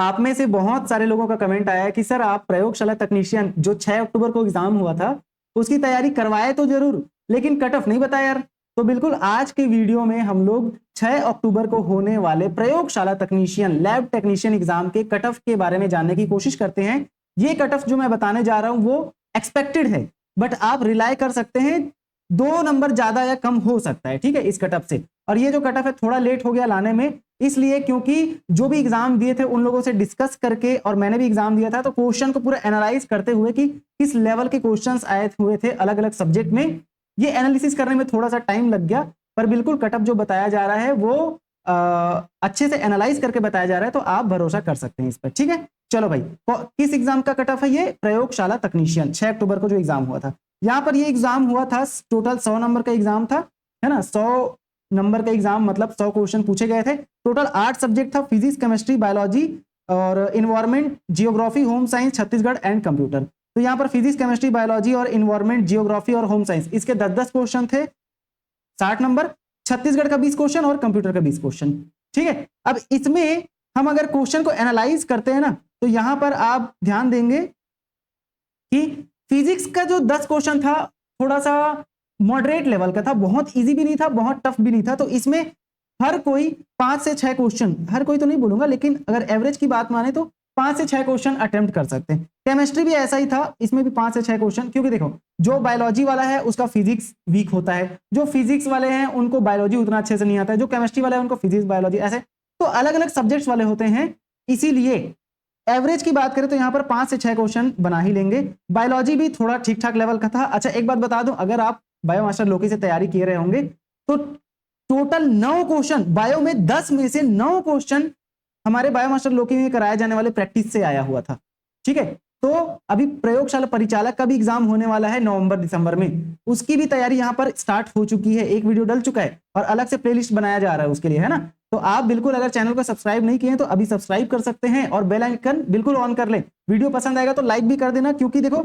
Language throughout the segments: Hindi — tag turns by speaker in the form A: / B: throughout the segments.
A: आप में से बहुत सारे लोगों का कमेंट आया है कि सर आप प्रयोगशाला तकनीशियन जो 6 अक्टूबर को एग्जाम हुआ था उसकी तैयारी करवाए तो जरूर, लेकिन कट ऑफ नहीं बताया यार। तो बिल्कुल आज के वीडियो में हम लोग 6 अक्टूबर को होने वाले प्रयोगशाला तकनीशियन लैब टेक्नीशियन एग्जाम के कट ऑफ के बारे में जानने की कोशिश करते हैं। ये कट ऑफ जो मैं बताने जा रहा हूं वो एक्सपेक्टेड है, बट आप रिलाई कर सकते हैं 2 नंबर ज्यादा या कम हो सकता है, ठीक है, इस कट ऑफ से। और ये जो कट ऑफ है थोड़ा लेट हो गया लाने में, इसलिए क्योंकि जो भी एग्जाम दिए थे उन लोगों से डिस्कस करके, और मैंने भी एग्जाम दिया था, तो क्वेश्चन को पूरा एनालाइज करते हुए कि किस लेवल के क्वेश्चंस आए हुए थे अलग अलग सब्जेक्ट में, ये एनालिसिस करने में थोड़ा सा टाइम लग गया। पर बिल्कुल कट ऑफ जो बताया जा रहा है वो अच्छे से एनालाइज करके बताया जा रहा है, तो आप भरोसा कर सकते हैं इस पर, ठीक है। चलो भाई, किस एग्जाम का कट ऑफ है? ये प्रयोगशाला तकनीशियन 6 अक्टूबर को जो एग्जाम हुआ था। यहाँ पर ये एग्जाम हुआ था, टोटल 100 नंबर का एग्जाम था, है ना। 100 नंबर का एग्जाम मतलब 100 क्वेश्चन पूछे गए थे। टोटल 8 सब्जेक्ट था, फिजिक्स, केमिस्ट्री, बायोलॉजी और environment, geography, home science, Chhattisgarh and computer. तो यहाँ पर फिजिक्स, केमिस्ट्री, बायोलॉजी और इन्वायरमेंट, जियोग्राफी और होम साइंस, इसके 10-10 क्वेश्चन थे, 60 नंबर। छत्तीसगढ़ का 20 क्वेश्चन और कंप्यूटर का 20 क्वेश्चन, ठीक है। अब इसमें हम अगर क्वेश्चन को एनालाइज करते हैं ना, तो यहां पर आप ध्यान देंगे कि फिजिक्स का जो 10 क्वेश्चन था थोड़ा सा मॉडरेट लेवल का था, बहुत इजी भी नहीं था, बहुत टफ भी नहीं था। तो इसमें हर कोई 5 से 6 क्वेश्चन, हर कोई तो नहीं बोलूंगा, लेकिन अगर एवरेज की बात माने तो 5 से 6 क्वेश्चन अटेम्प्ट कर सकते हैं। केमिस्ट्री भी ऐसा ही था, इसमें भी 5 से 6 क्वेश्चन, क्योंकि देखो जो बायोलॉजी वाला है उसका फिजिक्स वीक होता है, जो फिजिक्स वाले हैं उनको बायोलॉजी उतना अच्छे से नहीं आता है, जो केमिस्ट्री वाले हैं उनको फिजिक्स बायोलॉजी, ऐसे तो अलग अलग सब्जेक्ट्स वाले होते हैं। इसीलिए एवरेज की बात करें तो यहां पर 5 से 6 क्वेश्चन बना ही लेंगे। बायोलॉजी भी थोड़ा ठीक ठाक लेवल का था। अच्छा एक बात बता दूं, अगर आप बायो मास्टर लोकी से तैयारी किए रहे होंगे तो टोटल 9 क्वेश्चन बायो में, 10 में से 9 क्वेश्चन हमारे बायो मास्टर लोकी में कराए जाने वाले प्रैक्टिस से आया हुआ था, ठीक है। तो अभी प्रयोगशाला परिचालक का भी एग्जाम होने वाला है नवंबर दिसंबर में, उसकी भी तैयारी यहां पर स्टार्ट हो चुकी है, एक वीडियो डल चुका है और अलग से प्लेलिस्ट बनाया जा रहा है उसके लिए, है ना। तो आप बिल्कुल अगर चैनल को सब्सक्राइब नहीं किए हैं तो अभी सब्सक्राइब कर सकते हैं और बेल आइकन बिल्कुल ऑन कर लें। वीडियो पसंद आएगा तो लाइक भी कर देना, क्योंकि देखो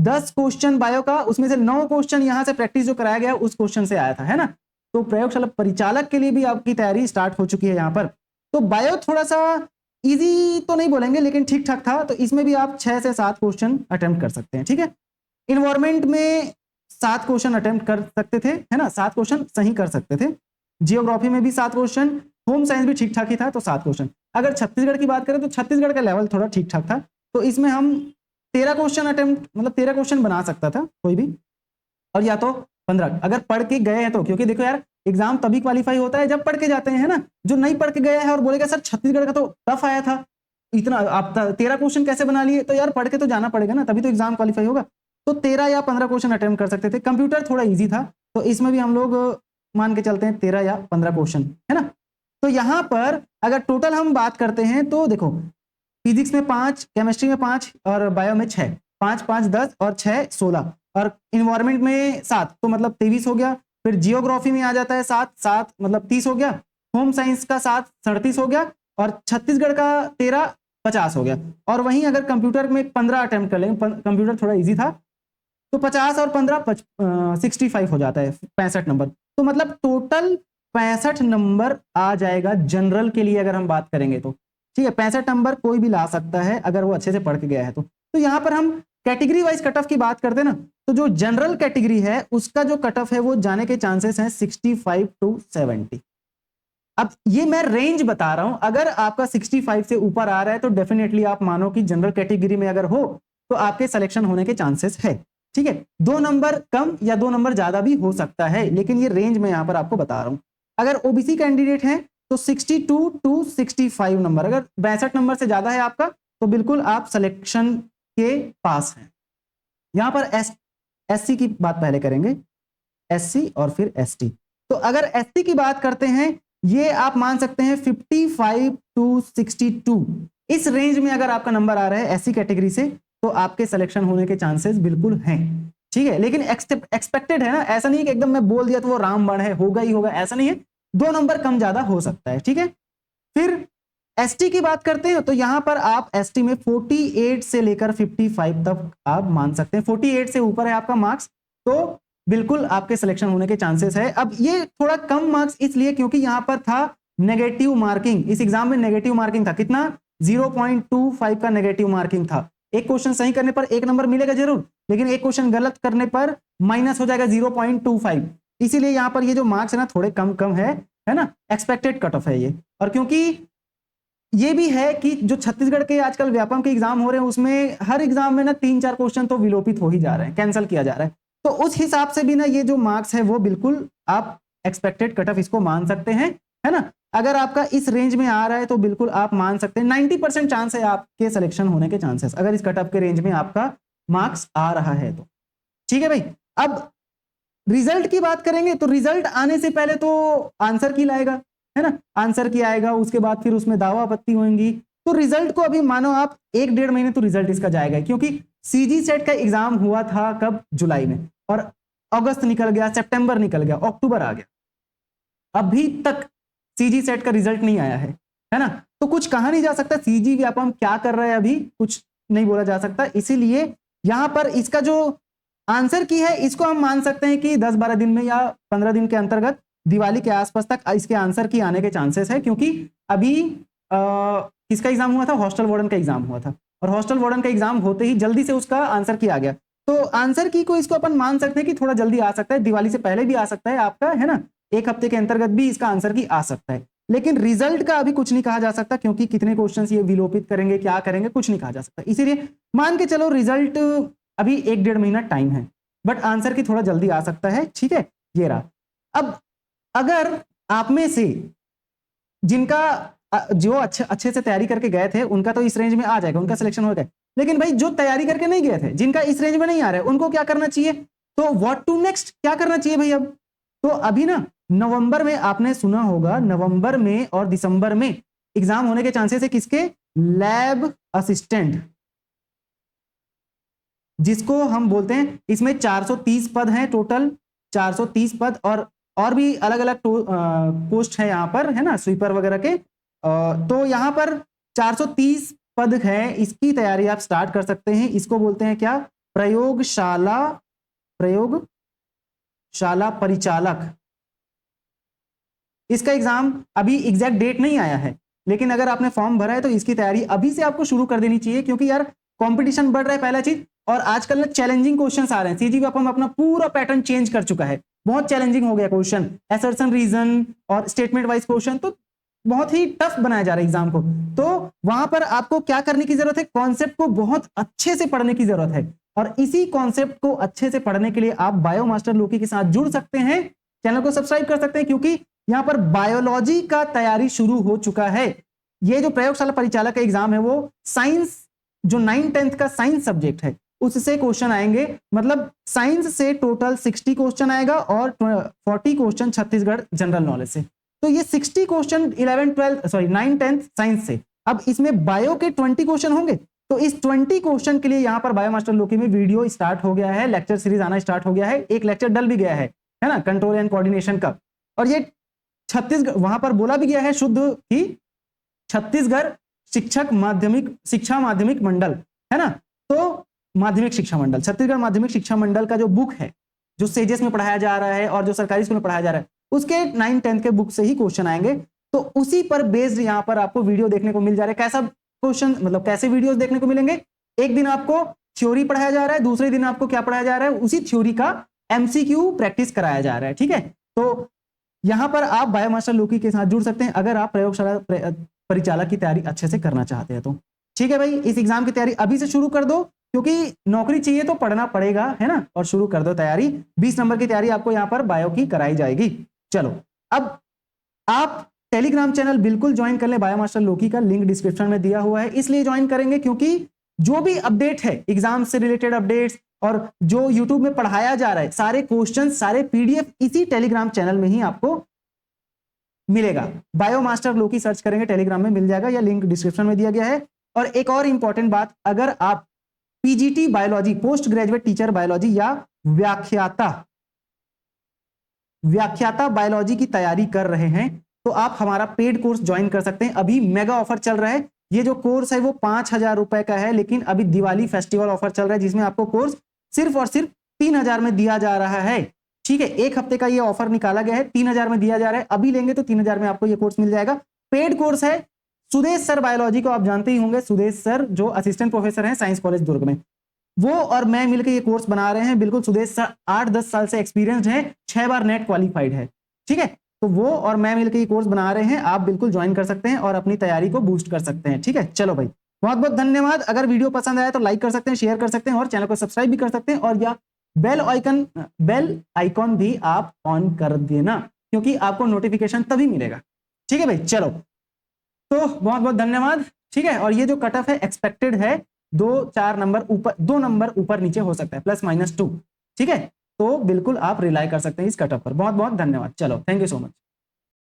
A: 10 क्वेश्चन बायो का, उसमें से 9 क्वेश्चन यहां से प्रैक्टिस जो कराया गया उस क्वेश्चन से आया था, है ना। तो प्रयोगशाला परिचालक के लिए भी आपकी तैयारी स्टार्ट हो चुकी है यहां पर। तो बायो थोड़ा सा इजी तो नहीं बोलेंगे, लेकिन ठीक ठाक था, तो इसमें भी आप 6 से 7 क्वेश्चन अटेम्प्ट कर सकते हैं, ठीक है। इन्वायरमेंट में 7 क्वेश्चन अटेम्प्ट कर सकते थे, है ना, 7 क्वेश्चन सही कर सकते थे। जियोग्राफी में भी 7 क्वेश्चन, होम साइंस भी ठीक ठाक ही था, तो 7 क्वेश्चन। अगर छत्तीसगढ़ की बात करें तो छत्तीसगढ़ का लेवल थोड़ा ठीक ठाक था, तो इसमें हम 13 क्वेश्चन अटेम्प्ट, मतलब 13 क्वेश्चन बना सकता था कोई भी, और या तो 15 अगर पढ़ के गए हैं तो, क्योंकि देखो यार एग्जाम तभी क्वालिफाई होता है जब पढ़ के जाते हैं, है ना। जो नहीं पढ़ के गया है और बोलेगा सर छत्तीसगढ़ का तो टफ आया था, इतना आप 13 क्वेश्चन कैसे बना लिए, तो यार पढ़ के तो जाना पड़ेगा ना, तभी तो एग्जाम क्वालिफाई होगा। तो 13 या 15 क्वेश्चन अटेम्प्ट कर सकते थे। कंप्यूटर थोड़ा ईजी था, तो इसमें भी हम लोग मान के चलते हैं 13 या 15 क्वेश्चन, है ना। तो यहां पर अगर टोटल हम बात करते हैं तो देखो फिजिक्स में 5, केमिस्ट्री में 5 और बायो में 6, 5 5 10 और 6 16, और इन्वायरमेंट में 7, तो मतलब 23 हो गया। फिर जियोग्राफी में आ जाता है 7 7 मतलब 30 हो गया। होम साइंस का 7 37 हो गया, और छत्तीसगढ़ का 13 50 हो गया। और वहीं अगर कंप्यूटर में 15 अटेम्प्ट कर लेंगे, कंप्यूटर थोड़ा इजी था, तो 50 और 15 65 हो जाता है, 65 नंबर। तो मतलब टोटल 65 नंबर आ जाएगा जनरल के लिए अगर हम बात करेंगे तो, ठीक है। 65 नंबर कोई भी ला सकता है अगर वो अच्छे से पढ़ के गया है तो यहां पर हम कैटेगरी वाइज कट ऑफ की बात करते हैं ना, तो जो जनरल कैटेगरी है उसका जो कट ऑफ है वो जाने के चांसेस हैं 65 to 70। अब ये मैं रेंज बता रहा हूं, अगर आपका 65 से ऊपर आ रहा है तो डेफिनेटली आप मानो कि जनरल कैटेगरी में अगर हो तो आपके सिलेक्शन होने के चांसेस है, ठीक है। 2 नंबर कम या 2 नंबर ज्यादा भी हो सकता है, लेकिन ये रेंज मैं यहां पर आपको बता रहा हूं। अगर ओबीसी कैंडिडेट है तो 62 to 65 नंबर, अगर 62 नंबर से ज्यादा है आपका तो बिल्कुल आप सिलेक्शन के पास हैं। यहां पर एससी की बात पहले करेंगे, एससी और फिर एसटी। तो अगर एससी की बात करते हैं, ये आप मान सकते हैं 55 to 62, इस रेंज में अगर आपका नंबर आ रहा है एससी कैटेगरी से तो आपके सिलेक्शन होने के चांसेस बिल्कुल हैं, ठीक है। लेकिन एक्सपेक्टेड है ना, ऐसा नहीं कि एकदम मैं बोल दिया तो वो रामबाण है, होगा ही होगा, ऐसा नहीं है, 2 नंबर कम ज्यादा हो सकता है, ठीक है। फिर एसटी की बात करते हैं तो यहां पर आप एसटी में 48 से लेकर 55 तक आप मान सकते हैं। 48 से ऊपर है आपका मार्क्स तो बिल्कुल आपके सिलेक्शन होने के चांसेस है। अब ये थोड़ा कम मार्क्स इसलिए क्योंकि यहां पर था नेगेटिव मार्किंग, इस एग्जाम में नेगेटिव मार्किंग था, कितना 0.25 का नेगेटिव मार्किंग था। एक क्वेश्चन सही करने पर 1 नंबर मिलेगा जरूर, लेकिन एक क्वेश्चन गलत करने पर माइनस हो जाएगा 0.25। इसीलिए यहाँ पर ये जो मार्क्स है ना थोड़े कम कम है ना, एक्सपेक्टेड कट ऑफ है ये। और क्योंकि ये भी है कि जो छत्तीसगढ़ के आजकल व्यापम के एग्जाम हो रहे हैं उसमें हर एग्जाम में ना 3-4 क्वेश्चन तो विलोपित हो ही जा रहे हैं, कैंसिल किया जा रहा है। तो उस हिसाब से भी ना ये जो मार्क्स है वो बिल्कुल आप एक्सपेक्टेड कट ऑफ इसको मान सकते हैं, है ना। अगर आपका इस रेंज में आ रहा है तो बिल्कुल आप मान सकते हैं 90% चांस है आपके सिलेक्शन होने के चांसेस, अगर इस कट ऑफ के रेंज में आपका मार्क्स आ रहा है तो। ठीक है भाई, अब रिजल्ट की बात करेंगे तो रिजल्ट आने से पहले तो आंसर की लाएगा, है ना, आंसर की आएगा, उसके बाद फिर उसमें दावा आपत्ति होंगी। तो रिजल्ट को अभी मानो आप 1-1.5 महीने तो रिजल्ट इसका जाएगा, क्योंकि सीजी सेट का एग्जाम हुआ था कब, जुलाई में, और अगस्त निकल गया, सितंबर निकल गया, अक्टूबर आ गया, अभी तक सीजी सेट का रिजल्ट नहीं आया है ना। तो कुछ कहा नहीं जा सकता सीजी व्यापम क्या कर रहा है, अभी कुछ नहीं बोला जा सकता। इसीलिए यहां पर इसका जो आंसर की है इसको हम मान सकते हैं कि 10-12 दिन में या 15 दिन के अंतर्गत दिवाली के आसपास तक इसके आंसर की आने के चांसेस है, क्योंकि अभी किसका एग्जाम हुआ था, हॉस्टल वार्डन का एग्जाम हुआ था, और हॉस्टल वार्डन का एग्जाम होते ही जल्दी से उसका आंसर की आ गया। तो आंसर की को इसको अपन मान सकते हैं कि थोड़ा जल्दी आ सकता है, दिवाली से पहले भी आ सकता है आपका, है ना, 1 हफ्ते के अंतर्गत भी इसका आंसर की आ सकता है। लेकिन रिजल्ट का अभी कुछ नहीं कहा जा सकता, क्योंकि कितने क्वेश्चंस ये विलोपित करेंगे, क्या करेंगे, कुछ नहीं कहा जा सकता। इसीलिए मान के चलो रिजल्ट अभी 1-1.5 महीना टाइम है, बट आंसर की थोड़ा जल्दी आ सकता है। ठीक है, ये रहा। अब अगर आप में से जिनका जो अच्छे से तैयारी करके गए थे उनका तो इस रेंज में आ जाएगा, उनका सिलेक्शन हो गया, लेकिन भाई जो तैयारी करके नहीं गए थे, जिनका इस रेंज में नहीं आ रहा है, उनको क्या करना चाहिए, तो व्हाट टू नेक्स्ट, क्या करना चाहिए भाई। अब तो अभी ना नवंबर में आपने सुना होगा, नवंबर में और दिसंबर में एग्जाम होने के चांसेस है किसके, लैब असिस्टेंट, जिसको हम बोलते हैं, इसमें 430 पद हैं टोटल, 430 पद, और भी अलग अलग पोस्ट है यहाँ पर, है ना, स्वीपर वगैरह के। तो यहाँ पर 430 पद है, इसकी तैयारी आप स्टार्ट कर सकते हैं। इसको बोलते हैं क्या, प्रयोगशाला परिचालक। इसका एग्जाम अभी एग्जैक्ट डेट नहीं आया है, लेकिन अगर आपने फॉर्म भरा है तो इसकी तैयारी अभी से आपको शुरू कर देनी चाहिए, क्योंकि यार कंपटीशन बढ़ रहा है, पहला चीज, और आजकल ना चैलेंजिंग क्वेश्चंस आ रहे हैं। सीजी व्यापम अपना पूरा पैटर्न चेंज कर चुका है, बहुत चैलेंजिंग हो गया क्वेश्चन, असर्शन रीजन और स्टेटमेंट वाइज क्वेश्चन, तो बहुत ही टफ बनाया जा रहा है एग्जाम को। तो वहां पर आपको क्या करने की जरूरत है, कॉन्सेप्ट को बहुत अच्छे से पढ़ने की जरूरत है, और इसी कॉन्सेप्ट को अच्छे से पढ़ने के लिए आप बायो मास्टर लोकी के साथ जुड़ सकते हैं, चैनल को सब्सक्राइब कर सकते हैं, क्योंकि यहां पर बायोलॉजी का तैयारी शुरू हो चुका है। ये जो प्रयोगशाला परिचालक का एग्जाम है वो साइंस, जो 9th-10th का साइंस सब्जेक्ट है उससे क्वेश्चन आएंगे, मतलब साइंस से टोटल 60 क्वेश्चन आएगा और 40 क्वेश्चन छत्तीसगढ़ जनरल नॉलेज से। तो ये 60 क्वेश्चन 9th-10th साइंस से। अब इसमें बायो के 20 क्वेश्चन होंगे, तो इस 20 क्वेश्चन के लिए यहाँ पर बायो मास्टर लोकी में वीडियो स्टार्ट हो गया है, लेक्चर सीरीज आना स्टार्ट हो गया है, एक लेक्चर डल भी गया है ना, कंट्रोल एंड कोऑर्डिनेशन का। और ये छत्तीसगढ़, वहां पर बोला भी गया है शुद्ध कि छत्तीसगढ़ शिक्षा माध्यमिक मंडल, है ना, तो माध्यमिक शिक्षा मंडल, छत्तीसगढ़ माध्यमिक शिक्षा मंडल का जो बुक है, जो सेजेस में पढ़ाया जा रहा है और जो सरकारी स्कूल में पढ़ाया जा रहा है, उसके 9th-10th के बुक से ही क्वेश्चन आएंगे। तो उसी पर बेस्ड यहाँ पर आपको वीडियो देखने को मिल जा रहा है। कैसा क्वेश्चन, मतलब कैसे वीडियोस देखने को मिलेंगे, एक दिन आपको थ्योरी पढ़ाया जा रहा है, दूसरे दिन आपको क्या पढ़ाया जा रहा है, उसी थ्योरी का एमसीक्यू प्रैक्टिस कराया जा रहा है। ठीक है, तो यहां पर आप बायोमास्टर लोकी के साथ जुड़ सकते हैं अगर आप प्रयोगशाला परिचालक की तैयारी अच्छे से करना चाहते हैं तो। ठीक है भाई, इस एग्जाम की तैयारी अभी से शुरू कर दो, क्योंकि नौकरी चाहिए तो पढ़ना पड़ेगा, है ना, और शुरू कर दो तैयारी। 20 नंबर की तैयारी आपको यहाँ पर बायो की कराई जाएगी। चलो, अब आप टेलीग्राम चैनल बिल्कुल ज्वाइन कर ले, बायोमास्टर लोकी का लिंक डिस्क्रिप्शन में दिया हुआ है, इसलिए ज्वाइन करेंगे क्योंकि जो भी अपडेट है, एग्जाम से रिलेटेड अपडेट्स और जो यूट्यूब में पढ़ाया जा रहा है, सारे क्वेश्चन, सारे पीडीएफ इसी टेलीग्राम चैनल में ही आपको मिलेगा। बायोमास्टर लोकी सर्च करेंगे टेलीग्राम में मिल जाएगा, या लिंक डिस्क्रिप्शन में दिया गया है। और एक और इंपॉर्टेंट बात, अगर आप PGT biology, post graduate teacher biology या व्याख्याता बायोलॉजी की तैयारी कर रहे हैं तो आप हमारा पेड कोर्स ज्वाइन कर सकते हैं। अभी मेगा ऑफर चल रहा है, ये जो कोर्स है वो 5,000 रुपए का है, लेकिन अभी दिवाली फेस्टिवल ऑफर चल रहा है जिसमें आपको कोर्स सिर्फ और सिर्फ 3,000 में दिया जा रहा है। ठीक है, 1 हफ्ते का ये ऑफर निकाला गया है, 3,000 में दिया जा रहा है। अभी लेंगे तो 3,000 में आपको ये कोर्स मिल जाएगा। पेड कोर्स है, सुदेश सर बायोलॉजी को आप जानते ही होंगे, सुदेश सर जो असिस्टेंट प्रोफेसर हैं साइंस कॉलेज दुर्ग में, वो और मैं मिलकर ये कोर्स बना रहे हैं। बिल्कुल सुदेश सर 8-10 साल से एक्सपीरियंस्ड है, 6 बार नेट क्वालिफाइड है, ठीक है। तो वो और मैं मिलकर ये कोर्स बना रहे हैं, आप बिल्कुल ज्वाइन कर सकते हैं और अपनी तैयारी को बूस्ट कर सकते हैं, ठीक है। चलो भाई, बहुत बहुत धन्यवाद। अगर वीडियो पसंद आया तो लाइक कर सकते हैं, शेयर कर सकते हैं और चैनल को सब्सक्राइब भी कर सकते हैं, और या बेल आइकॉन भी आप ऑन कर देना, क्योंकि आपको नोटिफिकेशन तभी मिलेगा, ठीक है भाई। चलो, तो बहुत बहुत धन्यवाद, ठीक है। और ये जो कट ऑफ है एक्सपेक्टेड है 2-4 नंबर ऊपर, 2 नंबर ऊपर नीचे हो सकता है, +-2, ठीक है। तो बिल्कुल आप रिलाई कर सकते हैं इस कट ऑफ पर। बहुत बहुत धन्यवाद। चलो, थैंक यू सो मच।